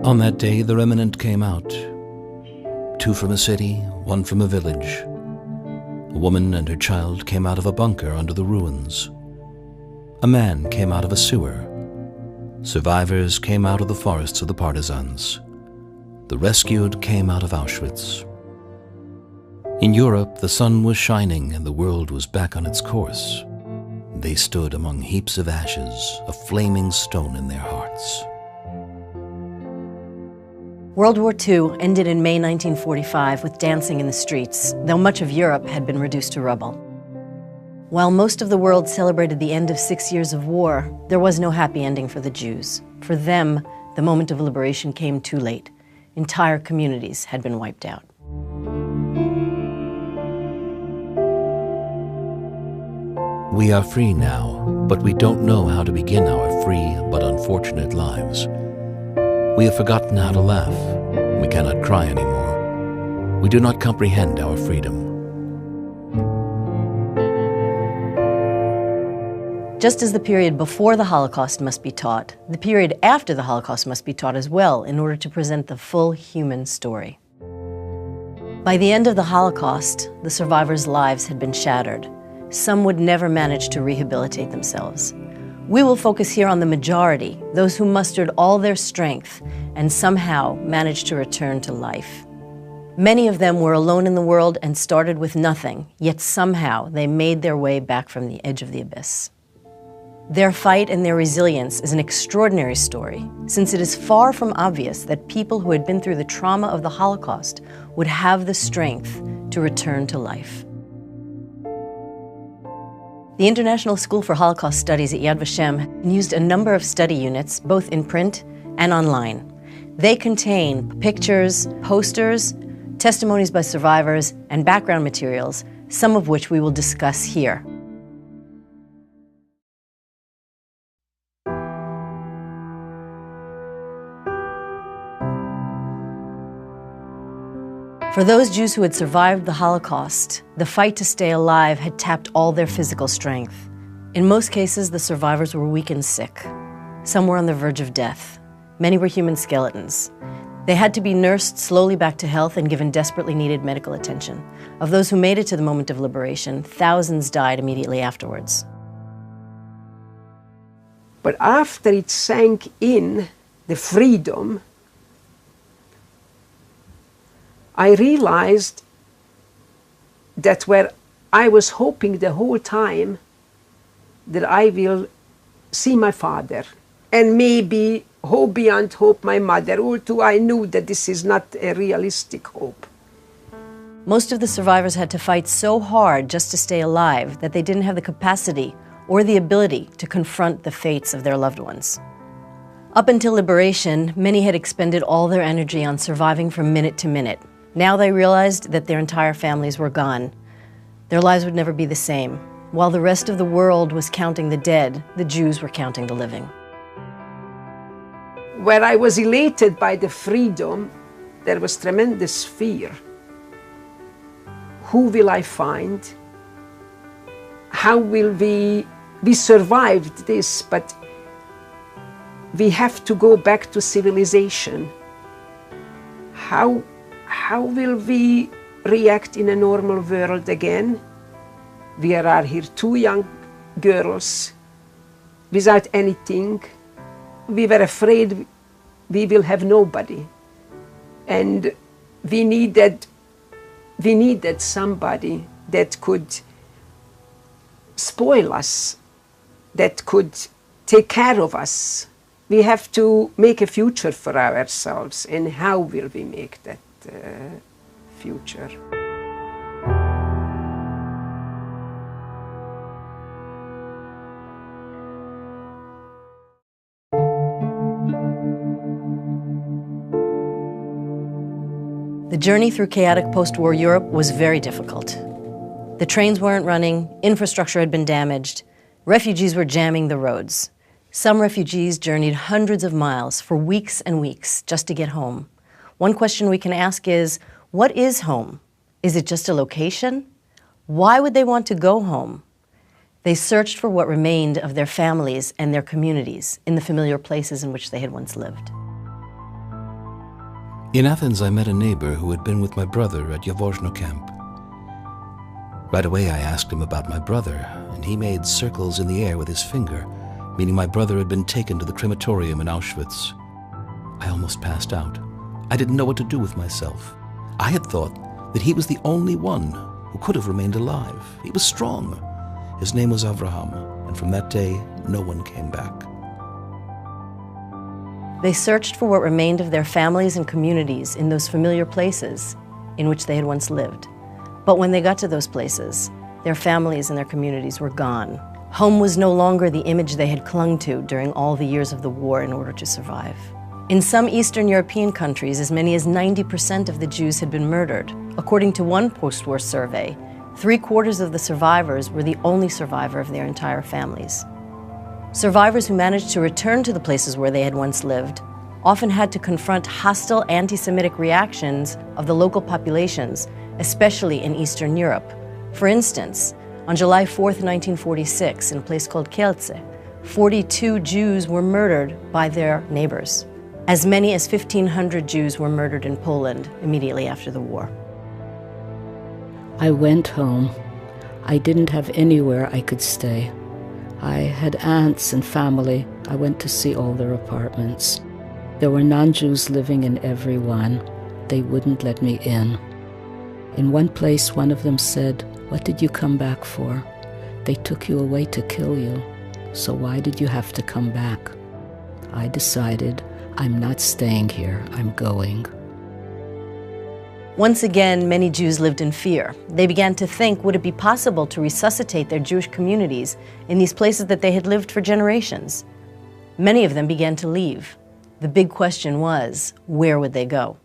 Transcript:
On that day, the remnant came out. 2 from a city, 1 from a village. A woman and her child came out of a bunker under the ruins. A man came out of a sewer. Survivors came out of the forests of the partisans. The rescued came out of Auschwitz. In Europe, the sun was shining and the world was back on its course. They stood among heaps of ashes, a flaming stone in their hearts. World War II ended in May 1945 with dancing in the streets, though much of Europe had been reduced to rubble. While most of the world celebrated the end of 6 years of war, there was no happy ending for the Jews. For them, the moment of liberation came too late. Entire communities had been wiped out. We are free now, but we don't know how to begin our free but unfortunate lives. We have forgotten how to laugh. We cannot cry anymore. We do not comprehend our freedom. Just as the period before the Holocaust must be taught, the period after the Holocaust must be taught as well in order to present the full human story. By the end of the Holocaust, the survivors' lives had been shattered. Some would never manage to rehabilitate themselves. We will focus here on the majority, those who mustered all their strength and somehow managed to return to life. Many of them were alone in the world and started with nothing, yet somehow they made their way back from the edge of the abyss. Their fight and their resilience is an extraordinary story, since it is far from obvious that people who had been through the trauma of the Holocaust would have the strength to return to life. The International School for Holocaust Studies at Yad Vashem used a number of study units, both in print and online. They contain pictures, posters, testimonies by survivors, and background materials, some of which we will discuss here. For those Jews who had survived the Holocaust, the fight to stay alive had tapped all their physical strength. In most cases, the survivors were weak and sick. Some were on the verge of death. Many were human skeletons. They had to be nursed slowly back to health and given desperately needed medical attention. Of those who made it to the moment of liberation, thousands died immediately afterwards. But after it sank in, the freedom, I realized that where I was hoping the whole time that I will see my father and maybe hope beyond hope my mother, although I knew that this is not a realistic hope. Most of the survivors had to fight so hard just to stay alive that they didn't have the capacity or the ability to confront the fates of their loved ones. Up until liberation, many had expended all their energy on surviving from minute to minute. Now they realized that their entire families were gone. Their lives would never be the same. While the rest of the world was counting the dead, the Jews were counting the living. Where I was elated by the freedom, there was tremendous fear. Who will I find? How will we survived this, but we have to go back to civilization. How will we react in a normal world again? We are here 2 young girls without anything. We were afraid we will have nobody. And we needed somebody that could spoil us, that could take care of us. We have to make a future for ourselves, and how will we make that future? The journey through chaotic post-war Europe was very difficult. The trains weren't running, infrastructure had been damaged, refugees were jamming the roads. Some refugees journeyed hundreds of miles for weeks and weeks just to get home. One question we can ask is, what is home? Is it just a location? Why would they want to go home? They searched for what remained of their families and their communities in the familiar places in which they had once lived. In Athens, I met a neighbor who had been with my brother at Yavorzno camp. Right away, I asked him about my brother, and he made circles in the air with his finger, meaning my brother had been taken to the crematorium in Auschwitz. I almost passed out. I didn't know what to do with myself. I had thought that he was the only one who could have remained alive. He was strong. His name was Avraham, and from that day, no one came back. They searched for what remained of their families and communities in those familiar places in which they had once lived. But when they got to those places, their families and their communities were gone. Home was no longer the image they had clung to during all the years of the war in order to survive. In some Eastern European countries, as many as 90% of the Jews had been murdered. According to one post-war survey, 3/4 of the survivors were the only survivor of their entire families. Survivors who managed to return to the places where they had once lived often had to confront hostile anti-Semitic reactions of the local populations, especially in Eastern Europe. For instance, on July 4th, 1946, in a place called Kielce, 42 Jews were murdered by their neighbors. As many as 1,500 Jews were murdered in Poland immediately after the war. I went home. I didn't have anywhere I could stay. I had aunts and family. I went to see all their apartments. There were non-Jews living in every one. They wouldn't let me in. In one place, one of them said, "What did you come back for? They took you away to kill you. So why did you have to come back?" I decided, I'm not staying here, I'm going. Once again, many Jews lived in fear. They began to think, would it be possible to resuscitate their Jewish communities in these places that they had lived for generations? Many of them began to leave. The big question was, where would they go?